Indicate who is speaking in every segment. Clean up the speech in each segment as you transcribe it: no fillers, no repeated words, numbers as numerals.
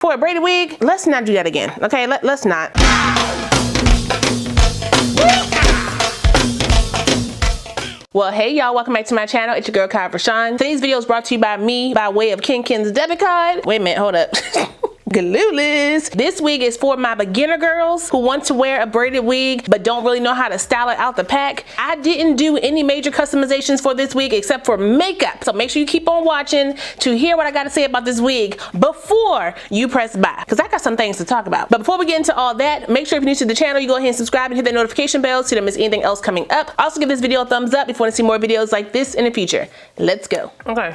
Speaker 1: For a braided wig, let's not do that again, okay? Let's not. Well, hey y'all, welcome back to my channel. It's your girl RaShon. Today's video is brought to you by me by way of Ken's debit card. Wait a minute, hold up. Glueless. This wig is for my beginner girls who want to wear a braided wig but don't really know how to style it out the pack. I didn't do any major customizations for this wig except for makeup, so make sure you keep on watching to hear what I got to say about this wig before you press buy, because I got some things to talk about. But before we get into all that, make sure if you're new to the channel, you go ahead and subscribe and hit that notification bell so you don't miss anything else coming up. Also give this video a thumbs up if you want to see more videos like this in the future. Let's go. Okay.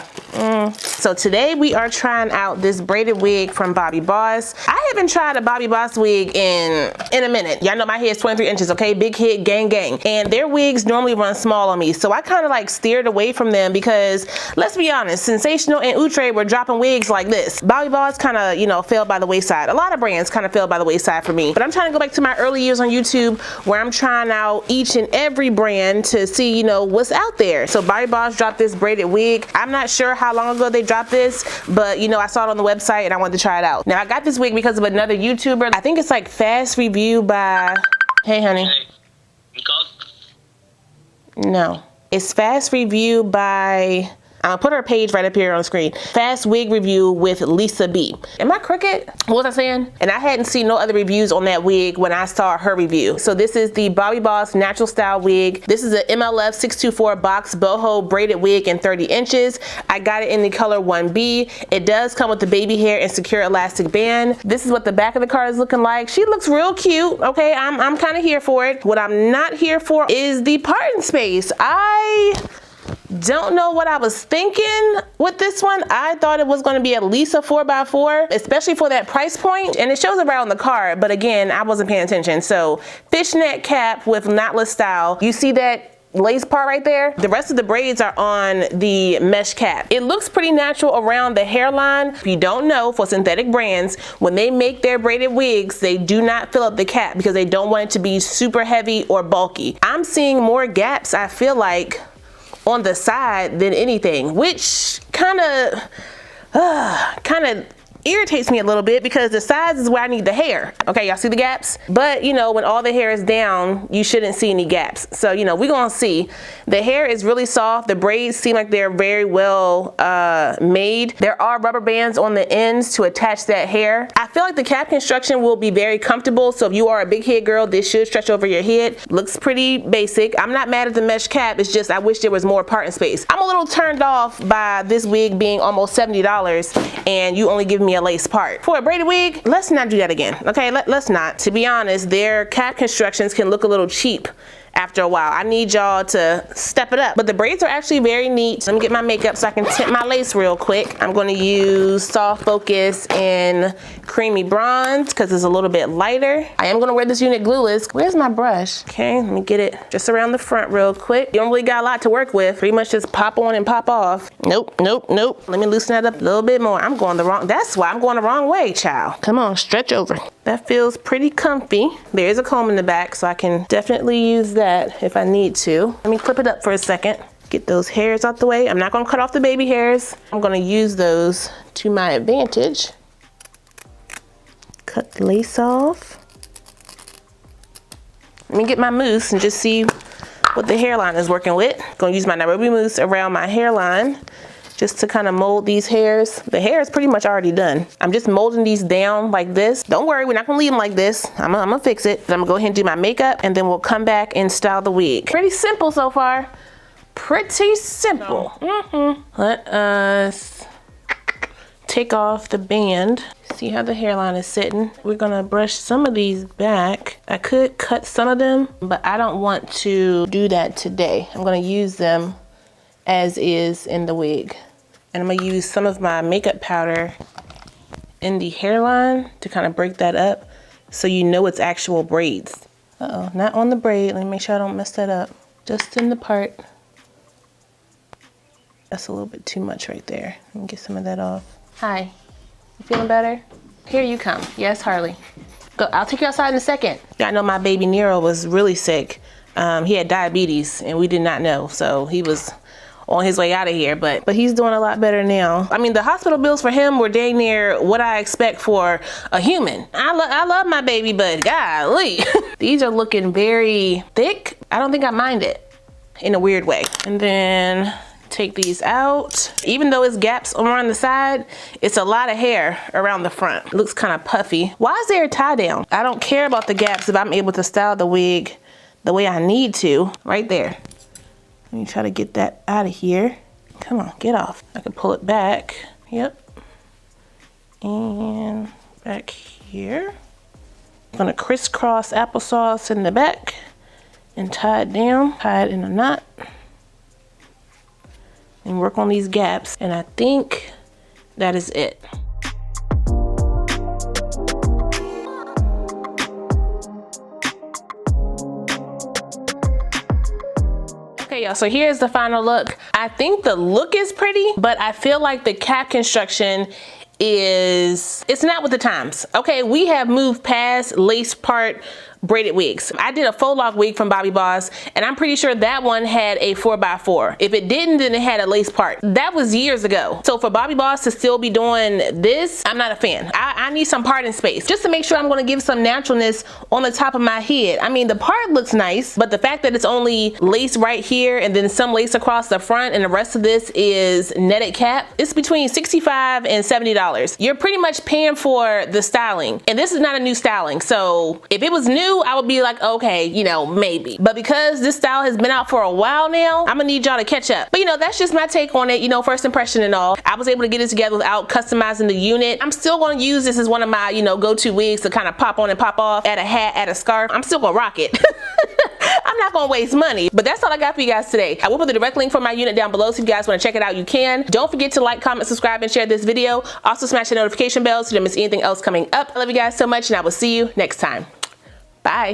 Speaker 1: So today we are trying out this braided wig from Bobbi Boss. I haven't tried a Bobbi Boss wig in a minute. Y'all know my hair is 23 inches, okay? Big head, gang gang. And their wigs normally run small on me, so I kind of like steered away from them because, let's be honest, Sensational and Outre were dropping wigs like this. Bobbi Boss kind of, you know, fell by the wayside. A lot of brands kind of fell by the wayside for me. But I'm trying to go back to my early years on YouTube where I'm trying out each and every brand to see, you know, what's out there. So Bobbi Boss dropped this braided wig. I'm not sure how long ago they dropped this, but you know, I saw it on the website and I wanted to try it out. Now I got this wig because of another YouTuber. I think it's like Fast Review by, hey honey. No, it's Fast Review by, I'll put her page right up here on the screen. Fast Wig Review with Lisa B. Am I crooked? What was I saying? And I hadn't seen no other reviews on that wig when I saw her review. So this is the Bobbi Boss Natural Style Wig. This is a MLF624 box boho braided wig in 30 inches. I got it in the color 1B. It does come with the baby hair and secure elastic band. This is what the back of the card is looking like. She looks real cute. Okay, I'm kind of here for it. What I'm not here for is the parting space. I don't know what I was thinking with this one. I thought it was going to be at least a 4x4, especially for that price point. And it shows it right on the card, but again, I wasn't paying attention. So fishnet cap with knotless style. You see that lace part right there? The rest of the braids are on the mesh cap. It looks pretty natural around the hairline. If you don't know, for synthetic brands, when they make their braided wigs, they do not fill up the cap because they don't want it to be super heavy or bulky. I'm seeing more gaps, I feel like, on the side than anything, which kind of irritates me a little bit because the sides is where I need the hair. Okay, y'all see the gaps? But you know, when all the hair is down, you shouldn't see any gaps. So you know, we're gonna see. The hair is really soft. The braids seem like they're very well made. There are rubber bands on the ends to attach that hair. I feel like the cap construction will be very comfortable. So if you are a big head girl, this should stretch over your head. Looks pretty basic. I'm not mad at the mesh cap. It's just I wish there was more parting space. I'm a little turned off by this wig being almost $70 and you only give me a lace part. For a braided wig, let's not do that again, okay? Let's not. To be honest, their cap constructions can look a little cheap after a while. I need y'all to step it up. But the braids are actually very neat. Let me get my makeup so I can tint my lace real quick. I'm going to use Soft Focus in Creamy Bronze because it's a little bit lighter. I am going to wear this unit glueless. Where's my brush? Okay, let me get it just around the front real quick. You don't really got a lot to work with. Pretty much just pop on and pop off. Nope, nope, nope. Let me loosen that up a little bit more. I'm going the wrong, that's why I'm going the wrong way, child. Come on, stretch over. That feels pretty comfy. There is a comb in the back, so I can definitely use that if I need to. Let me clip it up for a second. Get those hairs out the way. I'm not gonna cut off the baby hairs. I'm gonna use those to my advantage. Cut the lace off. Let me get my mousse and just see what the hairline is working with. Gonna use my Nairobi mousse around my hairline just to kind of mold these hairs. The hair is pretty much already done. I'm just molding these down like this. Don't worry, we're not gonna leave them like this. I'm gonna fix it. I'm gonna go ahead and do my makeup and then we'll come back and style the wig. Pretty simple so far. Pretty simple. Let us take off the band. See how the hairline is sitting. We're gonna brush some of these back. I could cut some of them, but I don't want to do that today. I'm gonna use them as is in the wig. And I'm gonna use some of my makeup powder in the hairline to kind of break that up so you know it's actual braids. Uh-oh, not on the braid. Let me make sure I don't mess that up. Just in the part. That's a little bit too much right there. Let me get some of that off. Hi, you feeling better? Here you come. Yes, Harley. Go, I'll take you outside in a second. I know my baby Nero was really sick. He had diabetes and we did not know. So he was on his way out of here, but he's doing a lot better now. I mean, the hospital bills for him were dang near what I expect for a human. I love my baby, but golly. These are looking very thick. I don't think I mind it in a weird way. And then take these out. Even though it's gaps around the side, it's a lot of hair around the front. It looks kind of puffy. Why is there a tie down? I don't care about the gaps if I'm able to style the wig the way I need to. Right there. Let me try to get that out of here. Come on, get off. I can pull it back. Yep. And back here. I'm gonna crisscross applesauce in the back and tie it down, tie it in a knot, and work on these gaps. And I think that is it. Okay, y'all, so here's the final look. I think the look is pretty, but I feel like the cap construction it's not with the times. Okay, we have moved past lace part braided wigs. I did a faux lock wig from Bobbi Boss, and I'm pretty sure that one had a 4x4. If it didn't, then it had a lace part. That was years ago. So for Bobbi Boss to still be doing this, I'm not a fan. I need some parting space just to make sure I'm gonna give some naturalness on the top of my head. I mean, the part looks nice, but the fact that it's only lace right here and then some lace across the front and the rest of this is netted cap, it's between $65 and $70. You're pretty much paying for the styling. And this is not a new styling. So if it was new, I would be like, okay, you know, maybe. But because this style has been out for a while now, I'm gonna need y'all to catch up. But you know, that's just my take on it, you know, first impression and all. I was able to get it together without customizing the unit. I'm still gonna use this as one of my, you know, go-to wigs to kind of pop on and pop off, add a hat, add a scarf. I'm still gonna rock it. I'm not gonna waste money, but that's all I got for you guys today. I will put the direct link for my unit down below, so if you guys wanna check it out, you can. Don't forget to like, comment, subscribe, and share this video. Also smash the notification bell so you don't miss anything else coming up. I love you guys so much, and I will see you next time. Bye.